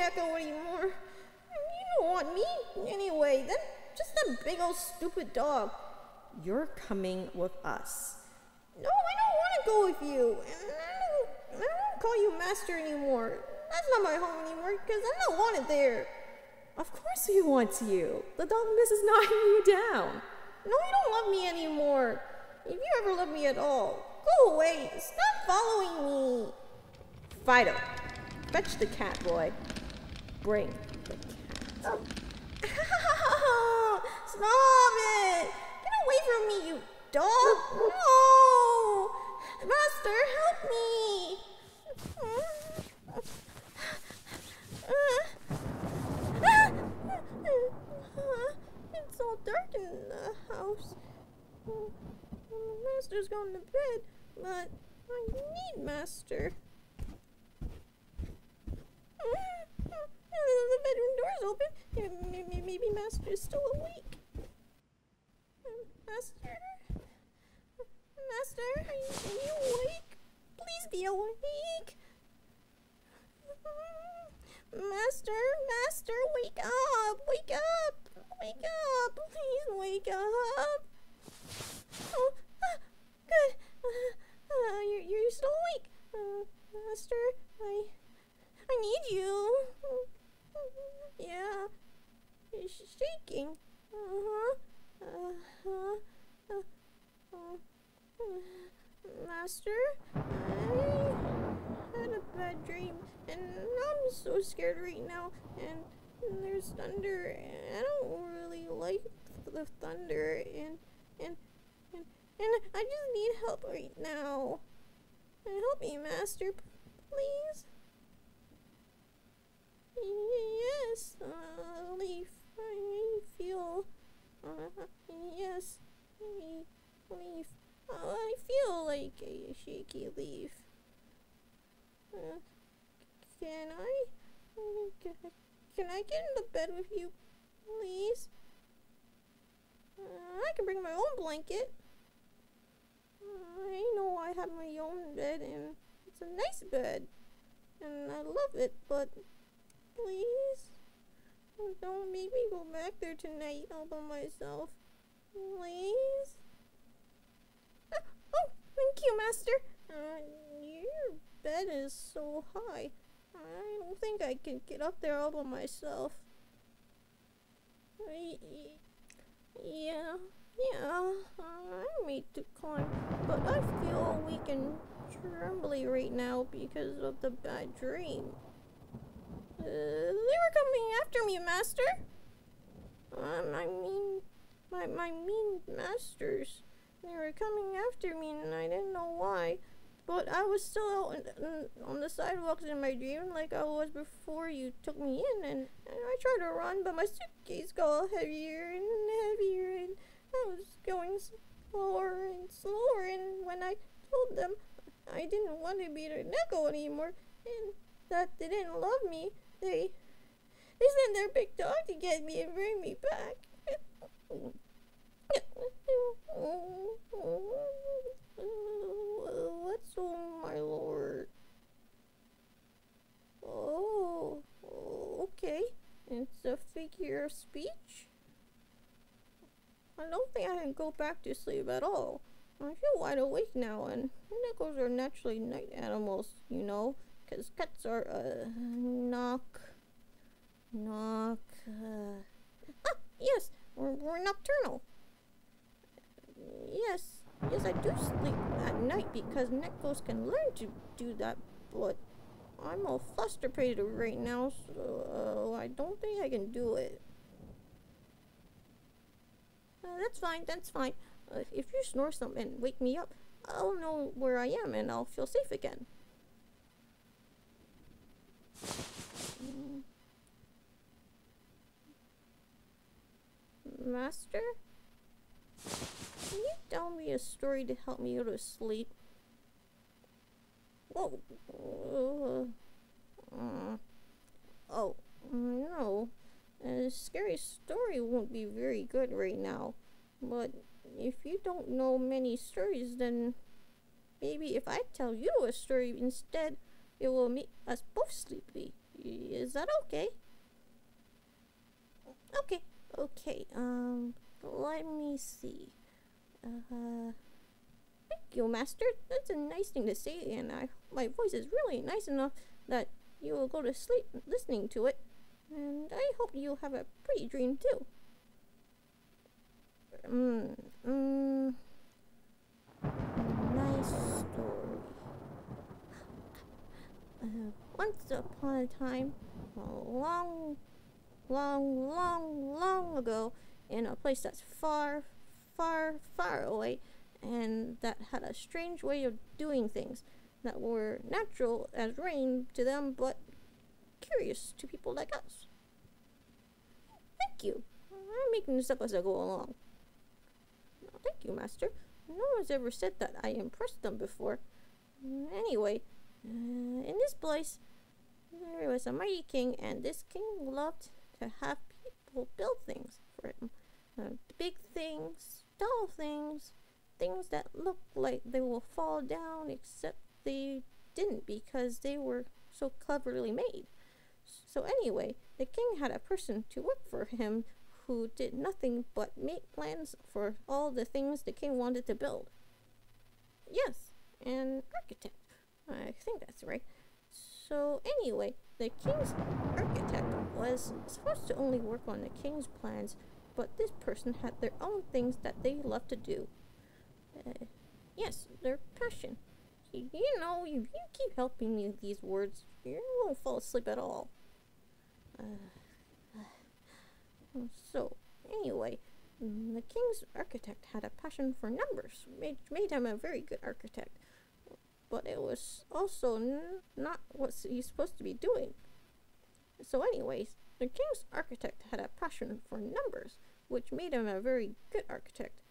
Neko anymore. You don't want me anyway. Then just that big old stupid dog. You're coming with us. No, I don't want to go with you. And I don't call you master anymore. That's not my home anymore because I'm not wanted there. Of course he wants you. The dog misses knocking you down. No, you don't love me anymore. If you ever love me at all, go away. Stop following me. Fido, fetch the cat, boy. Bring the cat. Stop it. Get away from me, you dog. No. Master, help me. It's all dark in the house. Master's going to bed, but I need Master. The bedroom door's open. Maybe Master's still awake. Master? Master, are you awake? Please be awake. Master, wake up! Wake up! Wake up! Please wake up! Oh, good. You're still awake. Master, I need you. Yeah. You're shaking. Master, I had a bad dream, and I'm so scared right now, and there's thunder, and I don't really like the thunder, and I just need help right now. Help me, Master, please. Yes, Leaf, I feel, yes, Leaf, I feel like a shaky leaf. Can I get in the bed with you, please? I can bring my own blanket. I know I have my own bed, and it's a nice bed, and I love it, but please, don't make me go back there tonight all by myself. Please? Oh, thank you, Master. Your bed is so high. I don't think I can get up there all by myself. Yeah, I'm made to climb, but I feel weak and trembly right now because of the bad dream. They were coming after me, Master. My mean masters. They were coming after me, and I didn't know why. But I was still out on the sidewalks in my dream like I was before you took me in, and I tried to run, but my suitcase got heavier and heavier, and I was going slower and slower, and when I told them I didn't want to be the Neko anymore, and that they didn't love me, they sent their big dog to get me and bring me back. What's on my lord? Oh, okay. It's a figure of speech? I don't think I can go back to sleep at all. I feel wide awake now, and Nekos are naturally night animals, you know, because cats are, yes, we're nocturnal. Yes, I do sleep at night because Nekos can learn to do that, but I'm all frustrated right now, so I don't think I can do it. That's fine. If you snore something and wake me up, I'll know where I am and I'll feel safe again. Master? Can you tell me a story to help me go to sleep? Whoa. Oh, no. A scary story won't be very good right now. But if you don't know many stories, then maybe if I tell you a story instead, it will make us both sleepy. Is that okay? Okay, let me see. Thank you, Master. That's a nice thing to say, and I hope my voice is really nice enough that you will go to sleep listening to it. And I hope you have a pretty dream, too. Nice story. Once upon a time, a long ago, in a place that's far away, and that had a strange way of doing things that were natural as rain to them, but curious to people like us. Thank you. I'm making this up as I go along. Thank you, Master. No one's ever said that I impressed them before. Anyway, in this place, there was a mighty king, and this king loved to have people build things for him. Big things, tall things, things that looked like they will fall down, except they didn't because they were so cleverly made. So anyway, the king had a person to work for him who did nothing but make plans for all the things the king wanted to build. Yes, an architect. I think that's right. So anyway, the king's architect was supposed to only work on the king's plans, but this person had their own things that they loved to do. Yes, their passion. You keep helping me with these words, you won't fall asleep at all. So, anyway, the king's architect had a passion for numbers, which made him a very good architect. But it was also not what he's supposed to be doing. So anyways, the king's architect had a passion for numbers, which made him a very good architect.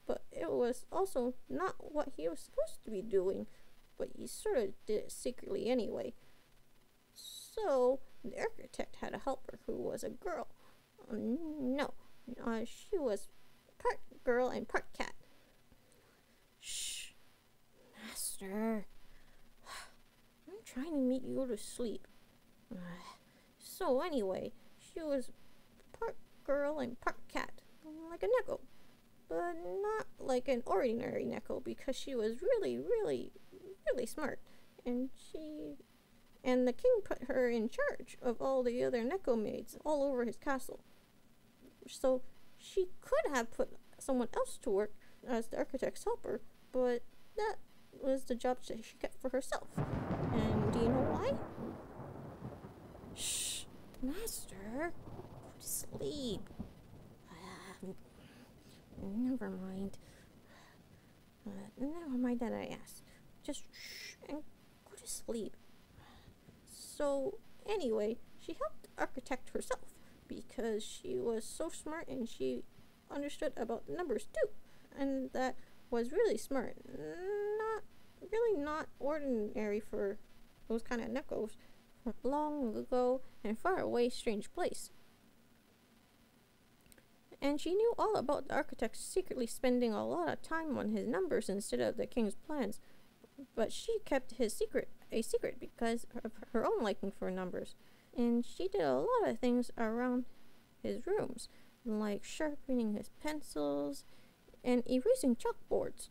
But it was also not what he was supposed to be doing, but he sort of did it secretly anyway. So, the architect had a helper who was a girl. She was part girl and part cat. Shh, Master. I'm trying to make you go to sleep. So anyway, she was part girl and part cat, like a Neko. But not like an ordinary Neko, because she was really smart. And the king put her in charge of all the other Neko maids all over his castle. So she could have put someone else to work as the architect's helper, but that was the job that she kept for herself. And do you know why? Shh, Master, go to sleep. Never mind. Never mind that I asked. Just shh and go to sleep. So anyway, she helped the architect herself because she was so smart and she understood about numbers too. And that was really smart. Not ordinary for those kind of Nekos from long ago and far away strange place. And she knew all about the architect secretly spending a lot of time on his numbers instead of the king's plans. But she kept his secret a secret because of her own liking for numbers. And she did a lot of things around his rooms, like sharpening his pencils and erasing chalkboards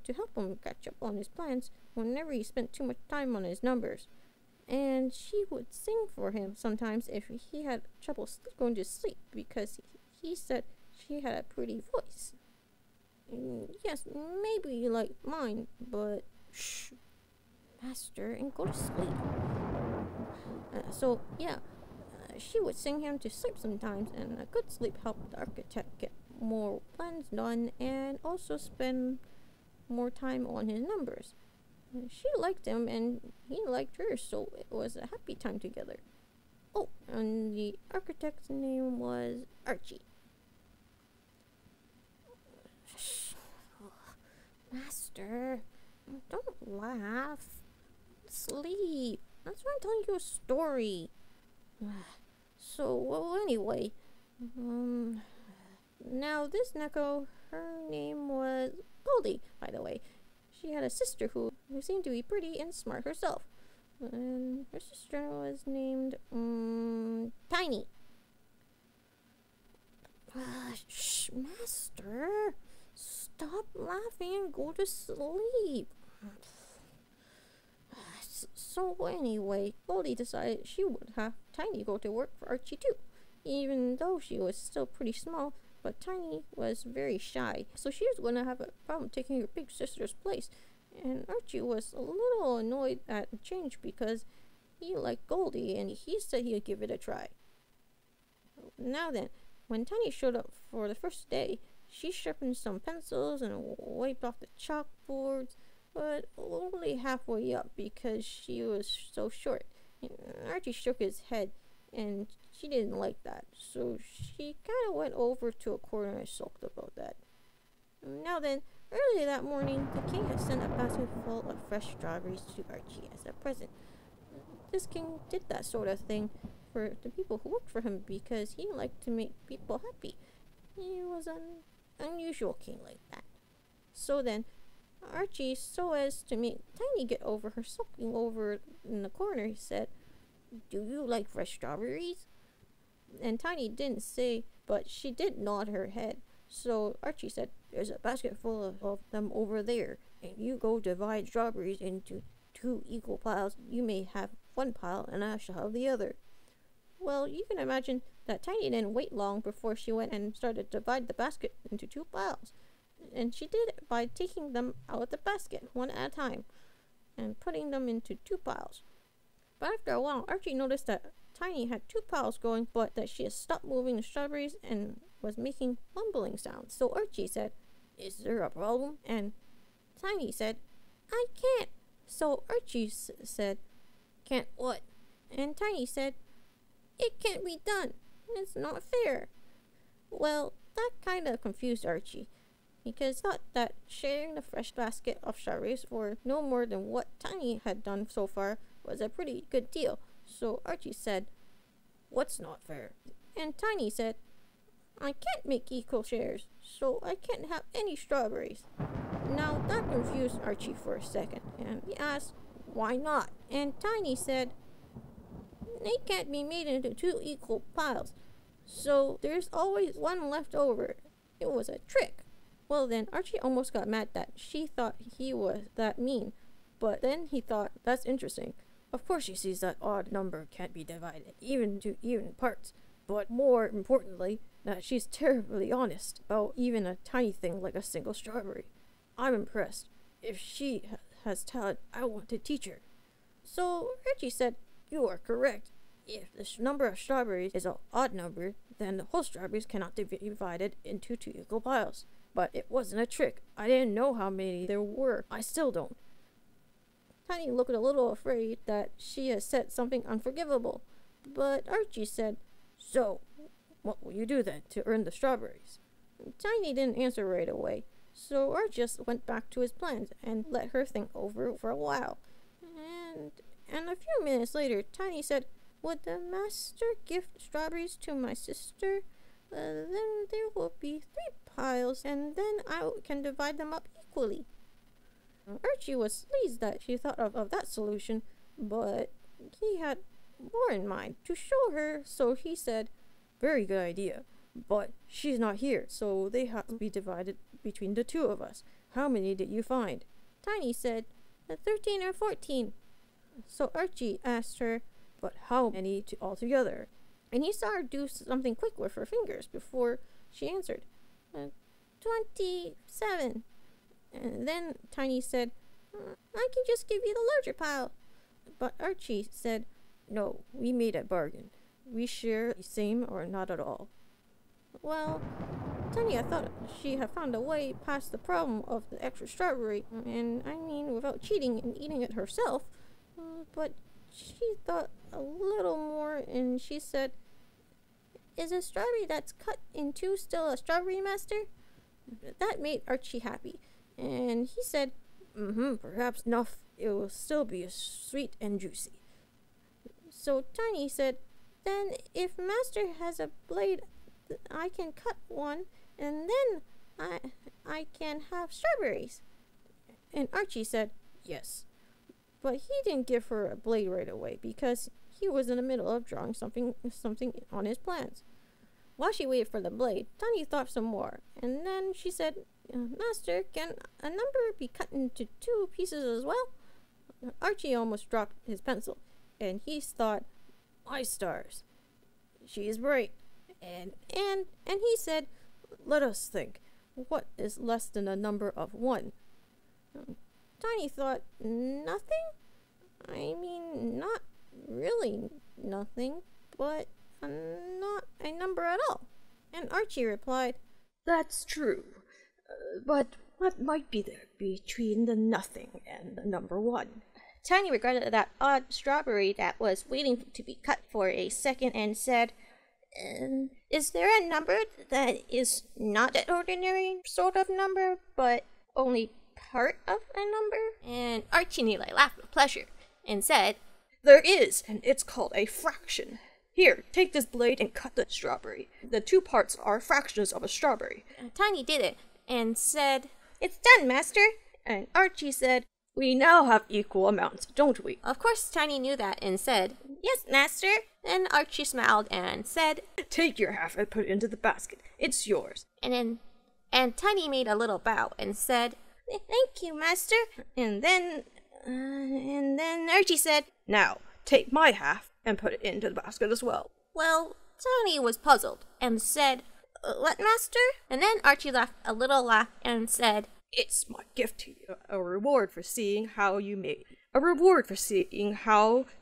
to help him catch up on his plans whenever he spent too much time on his numbers. And she would sing for him sometimes if he had trouble going to sleep because he said she had a pretty voice. Yes, maybe like mine, but shh, Master, and go to sleep. She would sing him to sleep sometimes, and a good sleep helped the architect get more plans done and also spend more time on his numbers. She liked him and he liked her, so it was a happy time together. Oh, and the architect's name was Archie. Shh. Master, don't laugh. Sleep. That's why I'm telling you a story. Anyway, now this Neko, her name was Goldie, by the way. She had a sister who seemed to be pretty and smart herself. And her sister was named Tiny. Shh, Master. Stop laughing and go to sleep. So anyway, Goldie decided she would have Tiny go to work for Archie too, even though she was still pretty small. But Tiny was very shy, so she was going to have a problem taking her big sister's place. And Archie was a little annoyed at the change because he liked Goldie and he said he would give it a try. Now then, when Tiny showed up for the first day, she sharpened some pencils and wiped off the chalkboards, but only halfway up because she was so short. And Archie shook his head, and she didn't like that, so she kind of went over to a corner and sulked about that. Now then, early that morning, the king had sent a basket full of fresh strawberries to Archie as a present. This king did that sort of thing for the people who worked for him because he liked to make people happy. He was an unusual king like that. So then, Archie, so as to make Tiny get over her sulking over in the corner, he said, "Do you like fresh strawberries?" And Tiny didn't say, but she did nod her head. So Archie said, "There's a basket full of them over there, and you go divide strawberries into 2 equal piles. You may have one pile, and I shall have the other." Well, you can imagine that Tiny didn't wait long before she went and started to divide the basket into 2 piles. And she did it by taking them out of the basket one at a time and putting them into 2 piles. But after a while, Archie noticed that Tiny had 2 piles going, but that she had stopped moving the strawberries and was making mumbling sounds. So Archie said, "Is there a problem?" And Tiny said, "I can't." So Archie said, "Can't what?" And Tiny said, "It can't be done. It's not fair." Well, that kind of confused Archie, because he thought that sharing the fresh basket of strawberries for no more than what Tiny had done so far was a pretty good deal. So Archie said, "What's not fair?" And Tiny said, "I can't make equal shares, so I can't have any strawberries." Now that confused Archie for a second, and he asked, "Why not?" And Tiny said, "They can't be made into 2 equal piles, so there's always one left over. It was a trick." Well then, Archie almost got mad that she thought he was that mean, but then he thought, that's interesting. Of course she sees that odd number can't be divided, even to even parts, but more importantly, that she's terribly honest about even a tiny thing like a single strawberry. I'm impressed. If she has talent, I want to teach her. So Archie said, "You are correct. If the number of strawberries is an odd number, then the whole strawberries cannot be divided into 2 equal piles. But it wasn't a trick. I didn't know how many there were. I still don't." Tiny looked a little afraid that she had said something unforgivable, but Archie said, "So, what will you do then to earn the strawberries?" Tiny didn't answer right away, so Archie just went back to his plans and let her think over for a while. And a few minutes later, Tiny said, "Would the master give strawberries to my sister? Then there will be 3 piles, and then I can divide them up equally." Archie was pleased that she thought of that solution, but he had more in mind to show her, so he said, "Very good idea, but she's not here, so they have to be divided between the 2 of us. How many did you find?" Tiny said, 13 or 14. So Archie asked her, "But how many altogether?" And he saw her do something quick with her fingers before she answered, 27. And then Tiny said, "I can just give you the larger pile." But Archie said, "No, we made a bargain. We share the same or not at all." Well, Tiny had thought she had found a way past the problem of the extra strawberry, and I mean without cheating and eating it herself, but she thought a little more and she said, "Is a strawberry that's cut in 2 still a strawberry, master?" That made Archie happy, and he said, "Perhaps enough. It will still be sweet and juicy." So Tiny said, "Then if master has a blade, I can cut one, and then I can have strawberries." And Archie said, "Yes, But he didn't give her a blade right away because he was in the middle of drawing something on his plans. While she waited for the blade, Tiny thought some more, and then she said, Master, can a number be cut into 2 pieces as well? Archie almost dropped his pencil, and he thought, my stars, she is bright. And he said, let us think, what is less than a number of 1? Tiny thought, nothing? I mean, not really nothing, but not a number at all. And Archie replied, that's true, but what might be there between the nothing and the number 1? Tiny regarded that odd strawberry that was waiting to be cut for a second and said, is there a number that is not an ordinary sort of number, but only part of a number? And Archie nearly laughed with pleasure and said, there is, and it's called a fraction. Here, take this blade and cut the strawberry. The 2 parts are fractions of a strawberry. Tiny did it and said, it's done, Master. And Archie said, we now have equal amounts, don't we? Of course, Tiny knew that and said, yes, Master. And Archie smiled and said, take your half and put it into the basket. It's yours. And Tiny made a little bow and said, thank you, Master. And then Archie said, now, take my half and put it into the basket as well. Well, Tiny was puzzled and said, what, Master? And then Archie laughed a little laugh and said, it's my gift to you, a reward for seeing how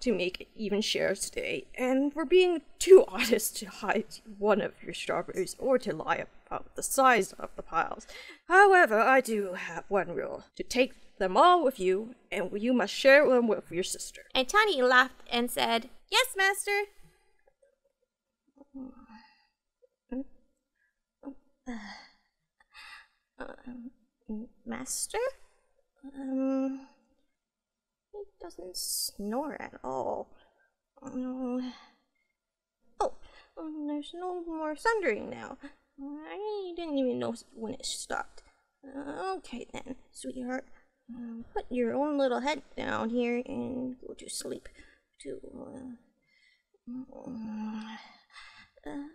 to make even shares today, and for being too honest to hide one of your strawberries or to lie about the size of the piles. However, I do have one rule, to take them all with you, and you must share them with your sister. And Tiny laughed and said, yes, Master. Master? He doesn't snore at all. There's no more thundering now. I didn't even know when it stopped. Okay then, sweetheart. Put your own little head down here and go to sleep. I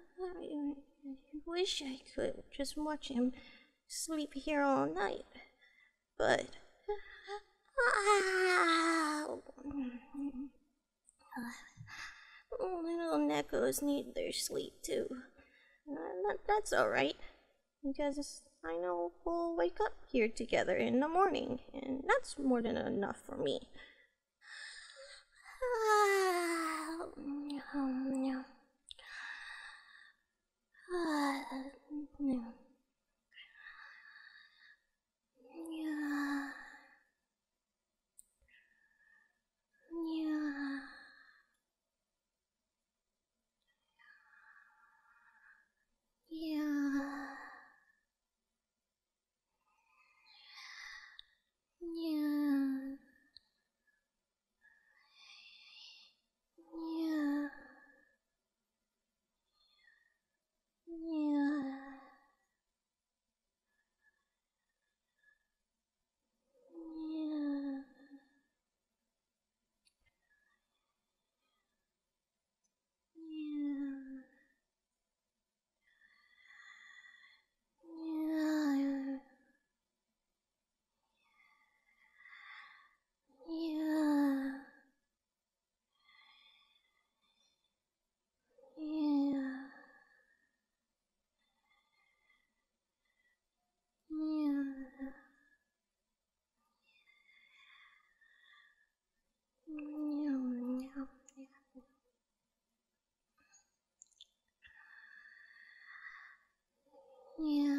wish I could just watch him sleep here all night, but little Nekos need their sleep too. That's alright, because I know we'll wake up here together in the morning, and that's more than enough for me. Yeah.